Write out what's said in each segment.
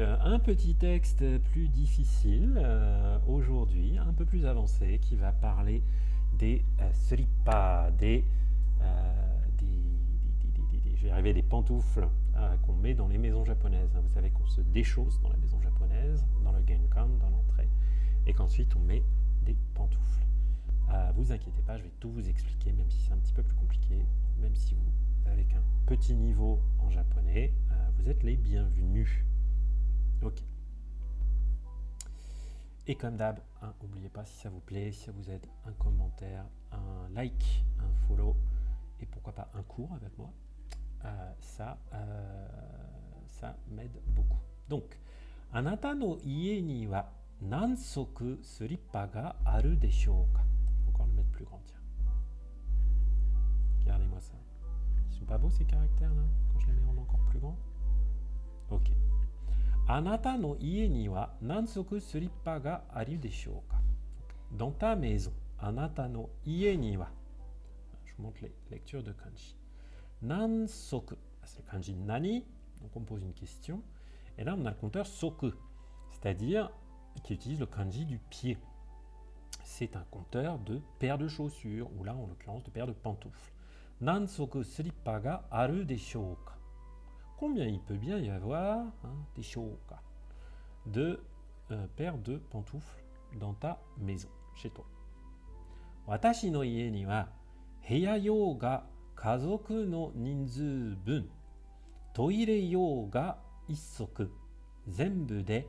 un petit texte plus difficile aujourd'hui, un peu plus avancé, qui va parler des sripa, je vais arriver, des pantoufles qu'on met dans les maisons japonaises. Vous savez qu'on se déchausse dans la maison japonaise, dans le genkan, dans l'entrée, et qu'ensuite on met des pantoufles. Vous inquiétez pas, je vais tout vous expliquer, même si c'est un petit peu plus compliqué, même si vous, avec un petit niveau en japonais, vous êtes les bienvenus. Ok. Et comme d'hab, n'oubliez pas, si ça vous plaît, si ça vous aide, un commentaire, un like, un follow, et pourquoi pas un cours avec moi. Ça m'aide beaucoup. Donc, anata no ie ni wa nansoku srippa ga aru deshou ka. Je vais encore le mettre plus grand, tiens. Regardez-moi ça. Ils sont pas beaux ces caractères là, quand je les mets en encore plus grand. Ok. Anata no ie ni wa nansoku srippa ga aru deshou ka. Dans ta maison, anata no ie ni wa. Je vous montre les lectures de kanji. Nansoku, c'est le kanji nani, donc on pose une question. Et là, on a le compteur soku, c'est-à-dire qui utilise le kanji du pied. C'est un compteur de paires de chaussures, ou là, en l'occurrence, de paires de pantoufles. Nansoku srippa ga aru deshou ka. Combien il peut bien y avoir deshou ka, de paires de pantoufles dans ta maison, chez toi. Watashi no ie ni wa heya you ga kazoku no ninzuu bun, toire you ga 1足、全部で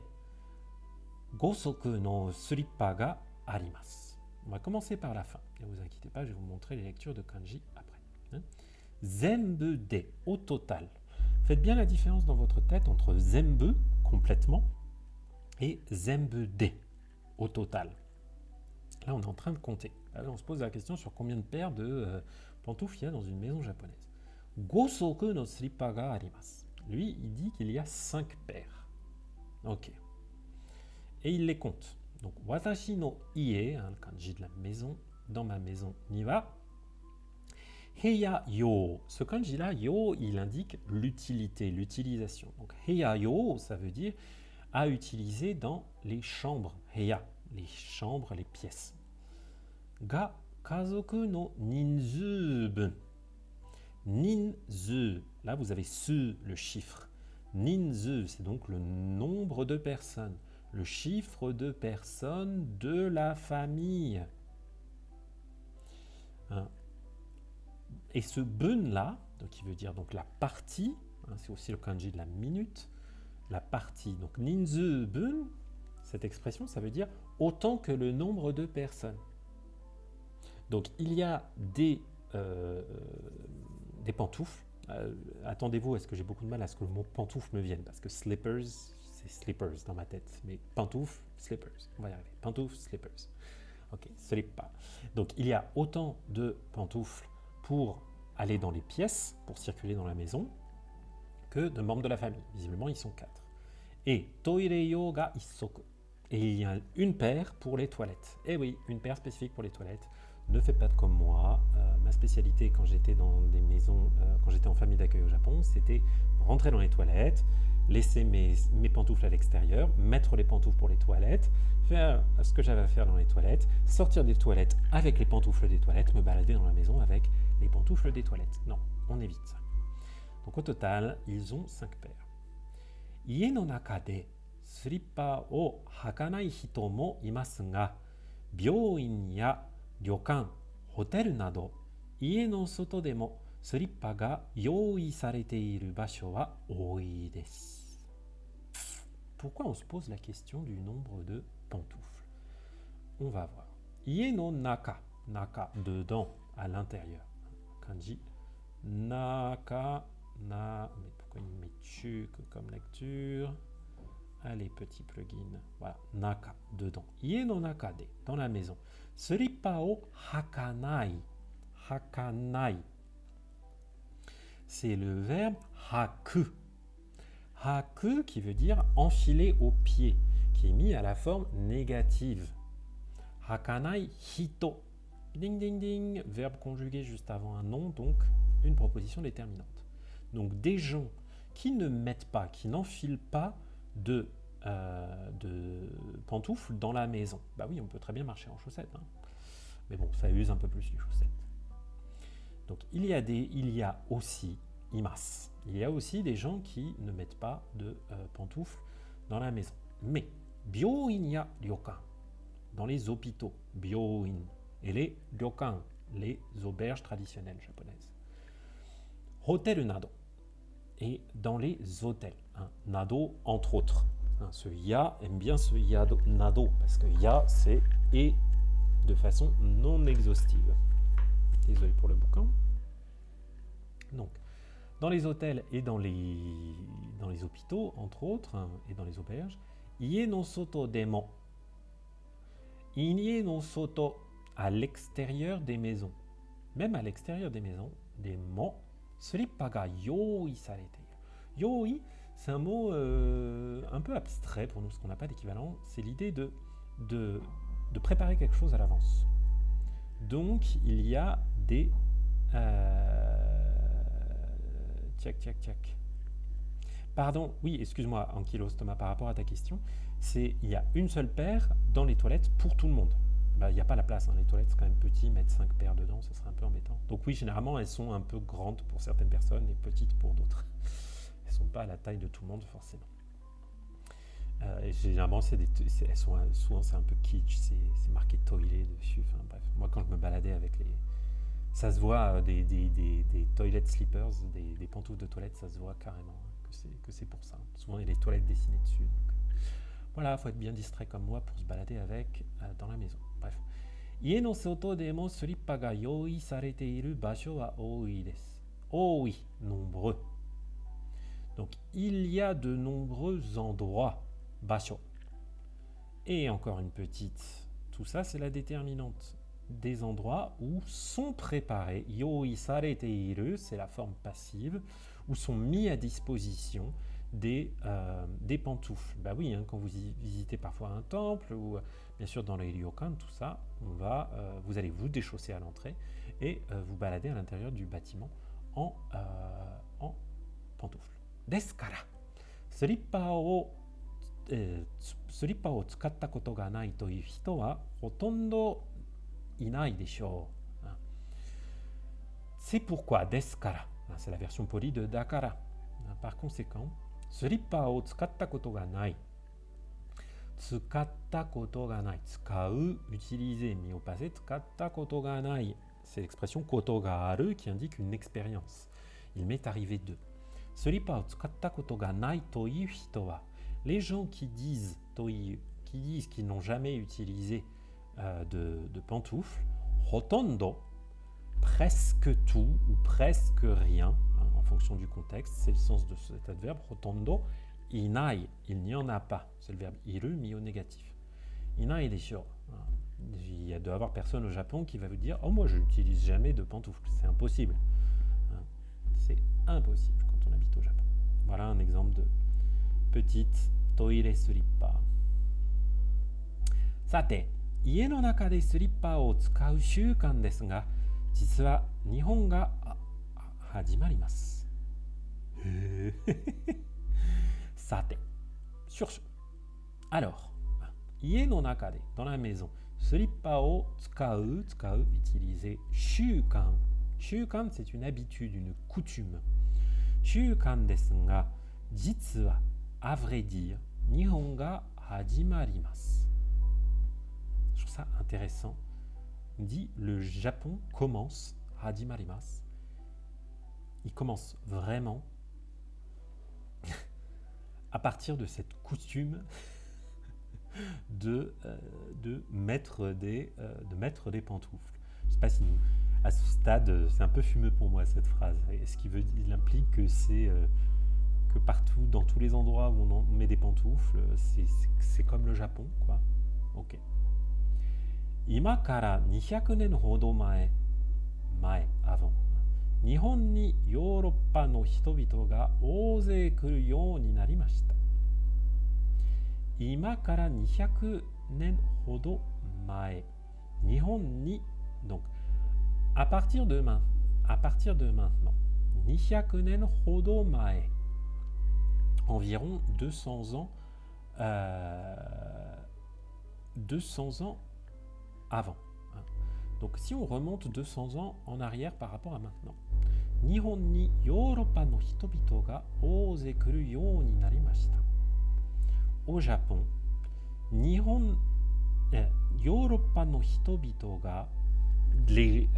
5足のスリッパがあります。On va commencer par la fin. Ne vous inquiétez pas, je vais vous montrer les lectures de kanji après. Zenbu de, au total. Faites bien la différence dans votre tête entre zenbu, complètement, et zenbu de, au total. Là, on est en train de compter. Là, on se pose la question sur combien de paires de pantoufles il y a dans une maison japonaise. Gosoku no srippa ga arimasu. Lui, il dit qu'il y a 5 paires. Ok. Et il les compte. Donc, watashi no ie, le kanji de la maison, dans ma maison, ni wa. Heya yo. Ce kanji-là, yo, il indique l'utilité, l'utilisation. Donc, heya yo, ça veut dire à utiliser dans les chambres. Heya, les chambres, les pièces. Ga kazoku no ninzuu bun. Ninzu, là vous avez su, le chiffre. Ninzu, c'est donc le nombre de personnes, le chiffre de personnes de la famille. Et ce bun là, qui veut dire donc la partie, c'est aussi le kanji de la minute, la partie. Donc ninzu bun, cette expression, ça veut dire autant que le nombre de personnes. Donc il y a des pantoufles. Attendez-vous, est-ce que j'ai beaucoup de mal à ce que le mot pantoufle me vienne, parce que slippers, c'est slippers dans ma tête, mais pantoufle, slippers, on va y arriver. Pantoufle, slippers. Ok, slippa. Donc il y a autant de pantoufles pour aller dans les pièces, pour circuler dans la maison, que de membres de la famille. Visiblement, ils sont 4. Et toire ga 1足. Et il y a une paire pour les toilettes. Eh oui, une paire spécifique pour les toilettes. Ne faites pas comme moi. Ma spécialité quand j'étais dans des maisons, quand j'étais en famille d'accueil au Japon, c'était rentrer dans les toilettes, laisser mes pantoufles à l'extérieur, mettre les pantoufles pour les toilettes, faire ce que j'avais à faire dans les toilettes, sortir des toilettes avec les pantoufles des toilettes, me balader dans la maison avec les pantoufles des toilettes. Non, on évite ça. Donc au total, ils ont 5 paires. Ie no naka de srippa o hakanai hito mo imasu ga, byouin ya 旅館、ホテルなど家の外でもスリッパが用意されている場所は多いです。Pourquoi on se pose la question du nombre de pantoufles? On va voir. Ie no naka, naka, dedans, à l'intérieur. Kanji naka, na, mais pourquoi il met chu comme lecture? Allez, petit plugin. Voilà, naka, dedans. Ie no naka de, dans la maison. Srippa o hakanai. Hakanai. C'est le verbe haku. Haku qui veut dire enfiler au pied, qui est mis à la forme négative. Hakanai hito. Ding ding ding. Verbe conjugué juste avant un nom, donc une proposition déterminante. Donc des gens qui ne mettent pas, qui n'enfilent pas de pantoufles dans la maison. Bah oui, on peut très bien marcher en chaussettes, hein. Mais bon, ça use un peu plus les chaussettes. Donc il y a aussi imas. Il y a aussi des gens qui ne mettent pas de pantoufles dans la maison. Mais byoin ya ryokan, dans les hôpitaux, byoin, et les ryokan, les auberges traditionnelles japonaises. Hotel nado, et dans les hôtels, hein, nado entre autres. Hein, ce ya aime bien ce yado, nado, parce que ya c'est et de façon non exhaustive. Désolé pour le boucan. Donc, dans les hôtels et dans les hôpitaux, entre autres, hein, et dans les auberges, ie no soto demo. Ie no soto, à l'extérieur des maisons. Même à l'extérieur des maisons, des mo, slippa ga yoi sarete. Yoi, c'est un mot un peu abstrait pour nous, parce qu'on n'a pas d'équivalent. C'est l'idée de préparer quelque chose à l'avance. Donc, il y a des... Pardon, oui, excuse-moi, Ankylos Thomas, par rapport à ta question, il y a une seule paire dans les toilettes pour tout le monde. Bah, il n'y a pas la place, hein, les toilettes c'est quand même petit, mettre 5 paires dedans, ce serait un peu embêtant. Donc oui, généralement, elles sont un peu grandes pour certaines personnes et petites pour d'autres. Elles ne sont pas à la taille de tout le monde, forcément. Et généralement, souvent c'est un peu kitsch, c'est marqué toilet dessus. Enfin bref, moi quand je me baladais avec ça se voit des toilet slippers, des pantoufles de toilette, ça se voit carrément que c'est pour ça. Souvent il y a les toilettes dessinées dessus. Donc, voilà, il faut être bien distrait comme moi pour se balader avec dans la maison. Bref. Ie no soto de mo slippa ga yoi sarete iru basho wa oii desu. Oii, nombreux. Donc il y a de nombreux endroits. Basho. Et encore une petite, tout ça c'est la déterminante. Des endroits où sont préparés, yoi sarete iru, c'est la forme passive, où sont mis à disposition des pantoufles. Bah oui, hein, quand vous visitez parfois un temple, ou bien sûr dans les ryokan, tout ça, vous allez vous déchausser à l'entrée et vous balader à l'intérieur du bâtiment en pantoufles. Deskara, slipperを使ったことがないという人はほとんどいないでしょう。C'est pourquoi ですから、c'est la version polie de だから。Par conséquent, スリッパを使ったことがない。使ったことがない。使う、utiliser, mis au passé, 使ったことがない。C'est l'expression ことがある qui indique une expérience. Il m'est arrivé de. スリッパを使ったことがないという人は、les gens qui disent qu'ils n'ont jamais utilisé de pantoufles, hotondo, presque tout ou presque rien, hein, en fonction du contexte, c'est le sens de cet adverbe, hotondo, inai, il n'y en a pas, c'est le verbe iru mis au négatif. Inai desho, il doit y avoir personne au Japon qui va vous dire « Oh, moi je n'utilise jamais de pantoufles, c'est impossible. Hein, » C'est impossible quand on habite au Japon. Voilà un exemple de petite toilet slipper. さて、家の中でスリッパを使う習慣ですが、実は日本が始まります。さて、sur ce. Alors, 家の中で、dans la maison, スリッパを使う、utiliser 習慣。習慣 c'est une habitude, une coutume. 習慣ですが、実は à vrai dire, 日本が始まります。Je trouve ça intéressant. On dit le Japon commence, hajimarimasu. Il commence vraiment à partir de cette coutume de mettre des pantoufles. Je ne sais pas si à ce stade, c'est un peu fumeux pour moi cette phrase. Est-ce qu'il implique que c'est que partout, dans tous les endroits où on met des pantoufles, c'est comme le Japon, quoi. Ok. 今から200年ほど前、avant、日本にヨーロッパの人々が大勢来るようになりました。今から200年ほど前、日本に、donc, à partir de maintenant, 200年ほど前、environ 200 ans 200 ans avant. Donc si on remonte 200 ans en arrière par rapport à maintenant. Nihon ni Yoruba no hitobito ga oze kuru you ni narimashita. Au Japon, Yoruba no hitobito ga, des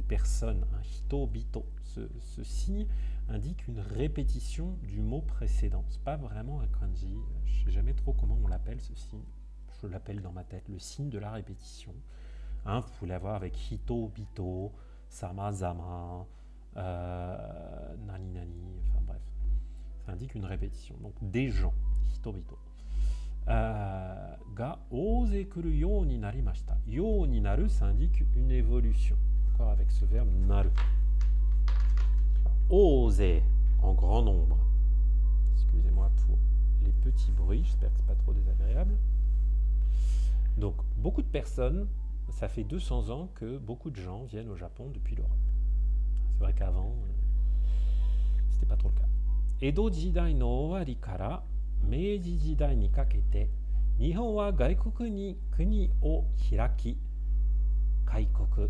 personnes, hitobito, ce signe indique une répétition du mot précédent. C'est pas vraiment un kanji, je sais jamais trop comment on l'appelle ce signe. Je l'appelle dans ma tête le signe de la répétition. Vous pouvez l'avoir avec hitobito, samazama, nani nani, enfin bref. Ça indique une répétition. Donc des gens, hitobito. Ga oze kuru you ni narimashita. You ni naru, ça indique une évolution. Encore avec ce verbe naru. Oze, en grand nombre. Excusez-moi pour les petits bruits, j'espère que c'est pas trop désagréable. Donc, beaucoup de personnes, ça fait 200 ans que beaucoup de gens viennent au Japon depuis l'Europe. C'est vrai qu'avant, c'était pas trop le cas. Edo jidai no owari kara Meiji jidai ni kakete, Nihon wa gaikoku ni kuni o hiraki, kaikoku,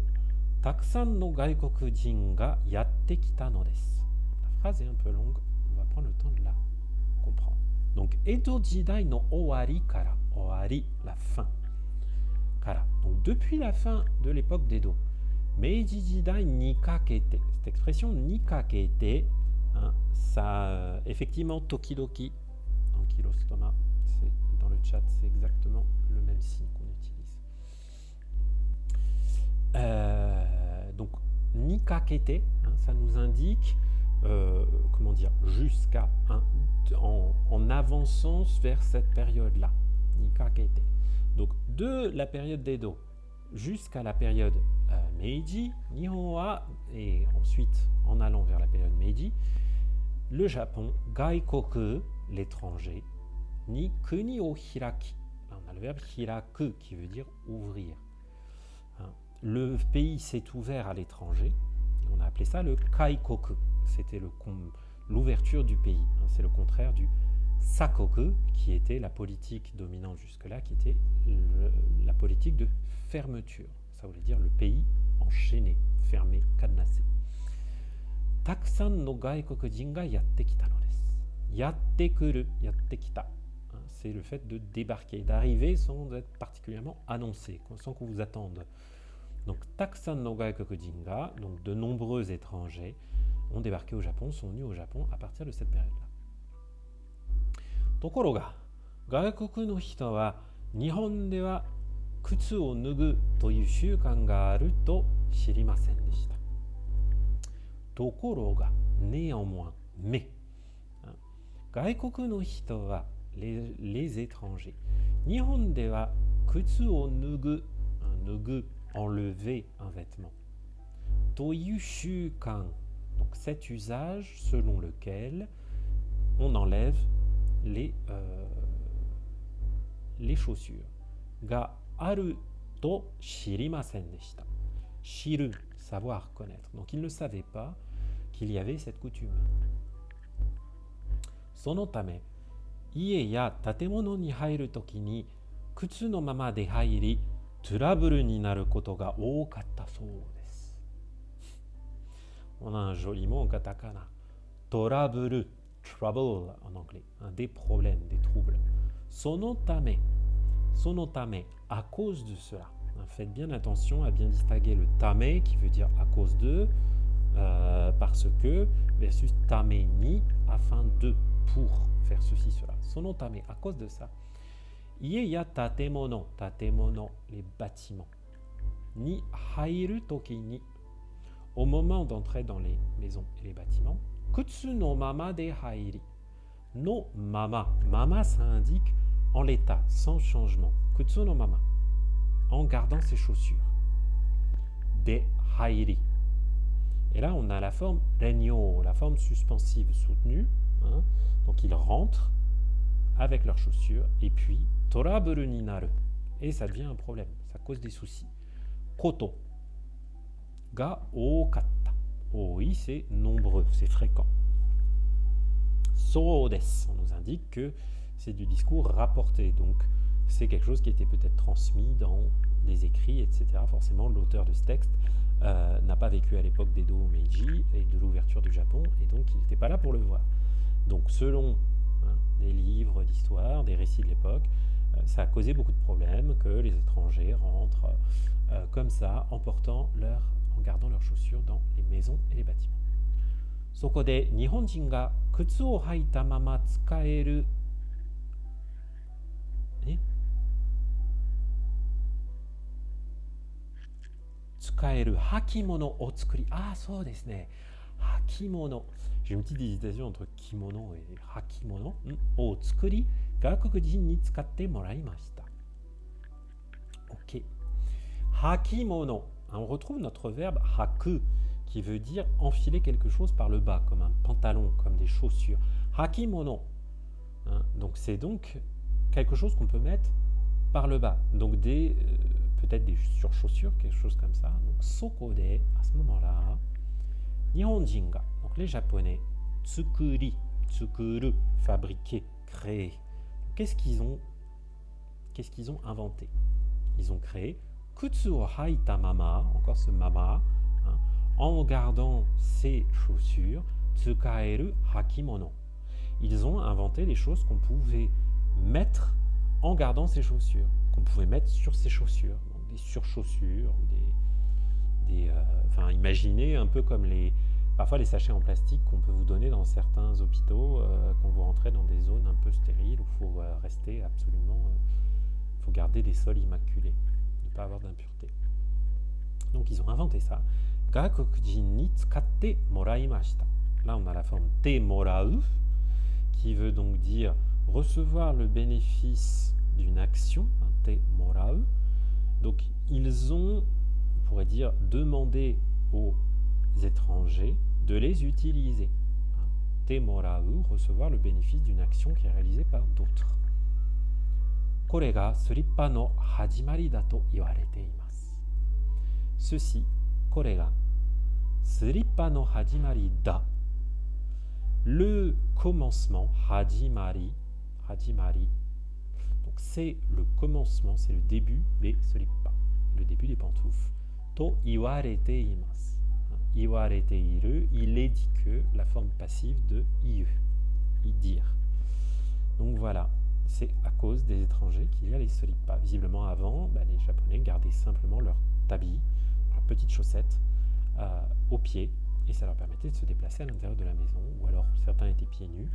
takusan no gaikokujin ga yatte kita no desu. La phrase est un peu longue, on va prendre le temps de la comprendre. Donc, Edo jidai no owari kara, owari, la fin. Kara. Donc, depuis la fin de l'époque d'Edo, Meiji jidai ni kakete, cette expression ni kakete, ça, effectivement, tokidoki, dans Kirostoma, dans le chat, c'est exactement le même signe qu'on utilise. Donc, ni kakete, ça nous indique, comment dire, jusqu'à, en avançant vers cette période-là, ni kakete. Donc, de la période d'Edo jusqu'à la période Meiji, Nihon wa, et ensuite en allant vers la période Meiji, le Japon, gaikoku, l'étranger, ni kuni o hiraki. On a le verbe hiraku qui veut dire ouvrir. Le pays s'est ouvert à l'étranger, et on a appelé ça le kaikoku. C'était l'ouverture du pays. C'est le contraire du sakoku, qui était la politique dominante jusque-là, qui était la politique de fermeture. Ça voulait dire le pays enchaîné, fermé, cadenassé. Takusan no gaikokujin ga yatte kita no desu. Yatte kuru, yatte kita. C'est le fait de débarquer, d'arriver sans être particulièrement annoncé, sans qu'on vous attende. Donc, takusan no gaikokujin ga, donc de nombreux étrangers, ont débarqué au Japon, sont venus au Japon à partir de cette période-là. Tokoro ga, gaikoku no hito wa Nihon de wa kutsu o nugu toyu shukan ga aru to shirimasen deshita. Tokoro ga, néanmoins, mais, gaikoku no hito wa, les étrangers, Nihon de wa kutsu o nugu, nugu, enlever un vêtement, toyu shukan, donc cet usage selon lequel on enlève les chaussures. Ga aru to shirimasen deshita. Shiru, savoir, connaître. Donc il ne savait pas qu'il y avait cette coutume. Sono tame, ie ya tatemono ni hairu toki ni kutsu no mama de hairi trouble ni naru koto ga ookatta sou desu. On a un joli mot en katakana. Trouble, trouble en anglais, des problèmes, des troubles. Sono tame, à cause de cela. Faites bien attention à bien distinguer le tame qui veut dire à cause de, parce que, versus tame ni, afin de, pour faire ceci, cela. Sono tame, à cause de ça. Ie ya tatemono, les bâtiments. Ni hairu toki ni, au moment d'entrer dans les maisons et les bâtiments. Kutsu no mama de hairi. No mama. Mama, ça indique en l'état, sans changement. Kutsu no mama. En gardant ses chaussures. De hairi. Et là, on a la forme renyo, la forme suspensive soutenue. Donc, ils rentrent avec leurs chaussures. Et puis, trouble ni naru. Et ça devient un problème. Ça cause des soucis. Koto. Ga ookatta. Oui, c'est nombreux, c'est fréquent. So desu, on nous indique que c'est du discours rapporté. Donc, c'est quelque chose qui était peut-être transmis dans des écrits, etc. Forcément, l'auteur de ce texte n'a pas vécu à l'époque d'Edo ou Meiji et de l'ouverture du Japon, et donc il n'était pas là pour le voir. Donc, selon des livres d'histoire, des récits de l'époque, ça a causé beaucoup de problèmes que les étrangers rentrent comme ça en gardant leurs chaussures dans les maisons et les bâtiments. そこで日本人が靴を履いたまま使える履物を作り、そうですね、履物、j'ai une petite hésitation entre kimono et hakimono を作り、外国人に使ってもらいました。Ok. Hakimono, on retrouve notre verbe haku qui veut dire enfiler quelque chose par le bas, comme un pantalon, comme des chaussures. Hakimono, donc c'est donc quelque chose qu'on peut mettre par le bas, donc peut-être des surchaussures, quelque chose comme ça. Donc soko de, à ce moment-là, Nihonjin ga, donc les Japonais, tsukuri, tsukuru, fabriquer, créer. Qu'est-ce qu'ils ont inventé? Ils ont créé kutsu o haita mama, encore ce mama, en gardant ses chaussures, tsukaeru hakimono. Ils ont inventé des choses qu'on pouvait mettre en gardant ses chaussures, qu'on pouvait mettre sur ses chaussures, donc des surchaussures, ou imaginez un peu comme parfois les sachets en plastique qu'on peut vous donner dans certains hôpitaux quand vous rentrez dans des zones un peu stériles où il faut rester absolument, il faut garder des sols immaculés, ne pas avoir d'impuretés. Donc ils ont inventé ça. Gakokujin ni tsukatte moraimashita. Là on a la forme te morau qui veut donc dire recevoir le bénéfice d'une action, te morau. Donc ils ont, on pourrait dire, demandé aux étrangers de les utiliser. Te morau, recevoir le bénéfice d'une action qui est réalisée par d'autres. Kore ga slippa no hajimari da to iwarete imasu. Ceci, kore ga slippa no hajimari da. Le commencement, hajimari, donc c'est le commencement, c'est le début des slippa, le début des pantoufles. To iwarete imasu. Iwarete iru, il est dit que, la forme passive de iu, dire. Donc voilà, c'est à cause des étrangers qu'il y a les slippa. Visiblement avant, les Japonais gardaient simplement leur tabi, leurs petites chaussettes aux pieds, et ça leur permettait de se déplacer à l'intérieur de la maison, ou alors certains étaient pieds nus.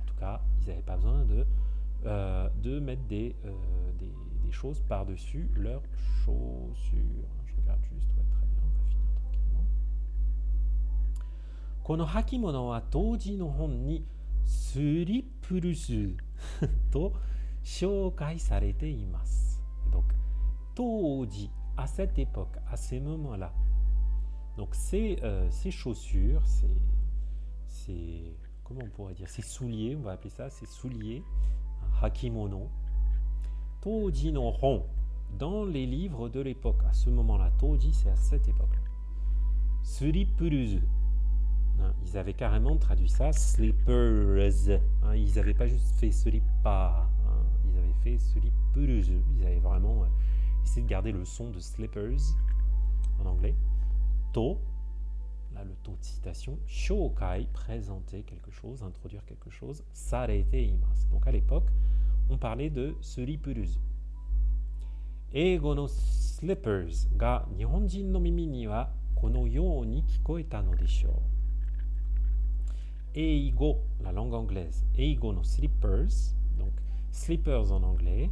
En tout cas, ils n'avaient pas besoin de mettre des choses par-dessus leurs chaussures. Je regarde juste, ouais, très bien, on va finir tranquillement. Kono hakimono wa touji no hon ni suripprusu to shoukai sarete imasu. Donc, touji, à cette époque, à ces moments-là. Donc ces chaussures, comment on pourrait dire, ces souliers, on va appeler ça, ces souliers, hakimono, touji no hon, dans les livres de l'époque, à ce moment-là, touji c'est à cette époque-là. Suripprusu, ils avaient carrément traduit ça, slippers, ils n'avaient pas juste fait slippa, ils avaient fait suripprusu, ils avaient vraiment essayé de garder le son de slippers en anglais. To, là le to de citation, shoukai, présenter quelque chose, introduire quelque chose, sarete imasu. Donc à l'époque, on parlait de suripprusu. Eigo no slippers ga nihonjin no mimi ni wa kono you ni kikoeta no deshou. Eigo, la langue anglaise, eigo no slippers, donc slippers en anglais,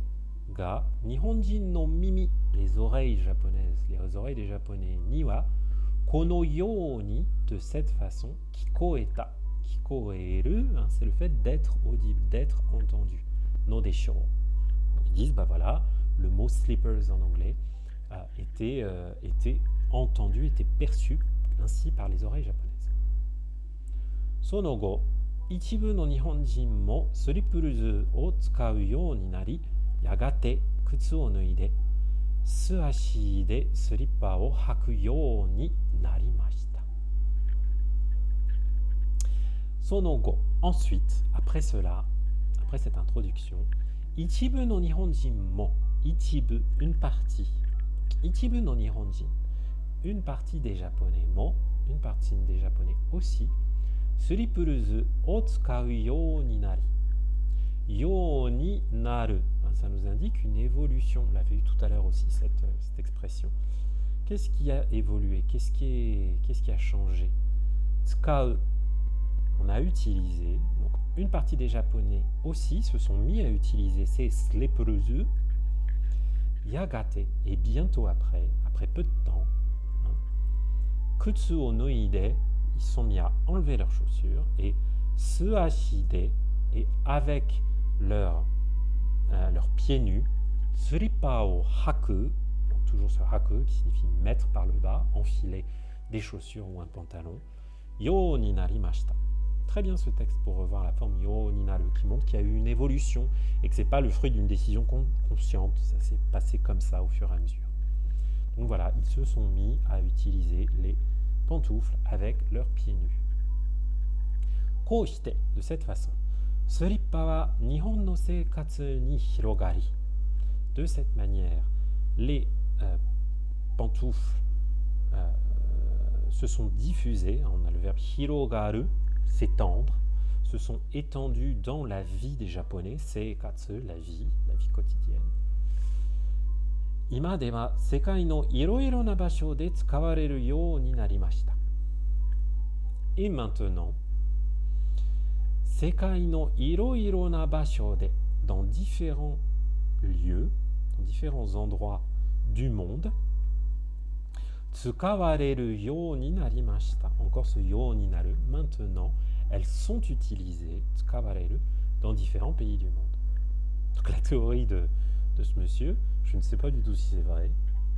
ga nihonjin no mimi, les oreilles japonaises, les oreilles des japonais, ni wa kono you ni, de cette façon, kikoeta, kikoeru, c'est le fait d'être audible, d'être entendu, no deshou. Donc ils disent, voilà, le mot slippers en anglais était entendu, était perçu ainsi par les oreilles japonaises. Sonogo, ichibu no nihonjin mo slippers o tsukau you ni nari, yagate kutsu o nuide, suashi de slippa o haku you ni narimashita. Sonogo, ensuite, après après cette introduction, Ichibu no Nihonjin mo, Ichibu, une partie. Ichibu no Nihonjin, une partie des Japonais mo, une partie des Japonais aussi, Suripuruzu o tsukau you ni nari. Yo ni naru, ça nous indique une évolution. On l'avait eu tout à l'heure aussi, cette expression. Qu'est-ce qui a évolué? Qu'est-ce qui a changé? Tsukau, on a utilisé. Donc, une partie des Japonais aussi se sont mis à utiliser ces slepuruzu. Yagate, et bientôt après peu de temps, kutsu o noide, ils se sont mis à enlever leurs chaussures, et suashide, et avec leurs pieds nus, surippa o haku, donc toujours ce haku qui signifie mettre par le bas, enfiler des chaussures ou un pantalon, yo ni narimashita. Très bien ce texte pour revoir la forme yo ni naru, qui montre qu'il y a eu une évolution et que ce n'est pas le fruit d'une décision consciente, ça s'est passé comme ça au fur et à mesure. Donc voilà, ils se sont mis à utiliser les pantoufles avec leurs pieds nus. Koshite, de cette façon. Surippa wa Nihon no seikatsu ni hirogari. De cette manière, les pantoufles se sont diffusées, on a le verbe hirogaru, s'étendre, se sont étendus dans la vie des Japonais, seikatsu, la vie quotidienne. Ima de wa sekai no iroiro na basho de tsukawareru you ni narimashita. Et maintenant, sekai no iroiro na basho de, dans différents lieux, dans différents endroits du monde, tsukawareru you ni narimashita. Encore ce yo ni naru. Maintenant, elles sont utilisées, tsukawareru, dans différents pays du monde. Donc la théorie de ce monsieur, je ne sais pas du tout si c'est vrai,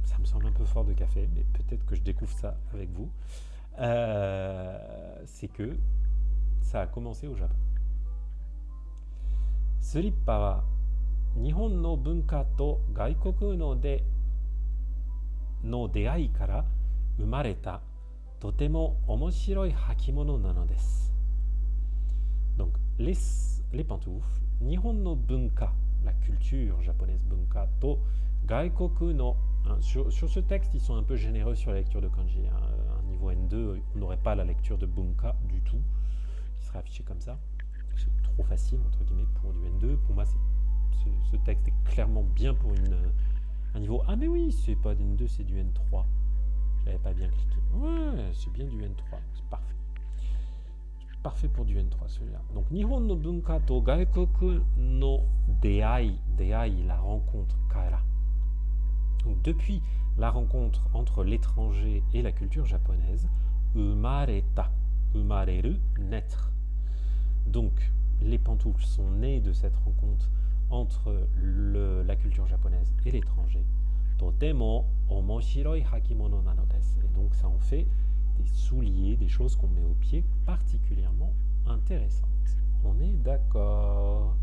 ça me semble un peu fort de café, mais peut-être que je découvre ça avec vous, c'est que ça a commencé au Japon. Surippa wa Nihon no bunka to gaikoku no deai kara umareta totemo omoshiroi hakimono nano desu. Donc les pantoufles, Nihon no bunka, la culture japonaise bunka, to gaikoku no. Sur ce texte, ils sont un peu généreux sur la lecture de kanji. À un niveau N2, on n'aurait pas la lecture de bunka du tout, qui serait affichée comme ça. C'est trop facile, entre guillemets, pour du N2. Pour moi, ce texte est clairement bien pour un niveau... Ah mais oui, c'est pas du N2, c'est du N3. J'avais pas bien cliqué. Ouais, c'est bien du N3, c'est parfait. Parfait pour du N3 celui-là. Donc Nihon no bunka to gaikoku no deai, la rencontre, kara. Donc depuis la rencontre entre l'étranger et la culture japonaise, umareta, umareru, naître. Donc les pantoufles sont nées de cette rencontre entre la culture japonaise et l'étranger. Totemo omoshiroi hakimono nano desu. Et donc ça en fait des souliers, des choses qu'on met aux pieds particulièrement intéressantes. On est d'accord.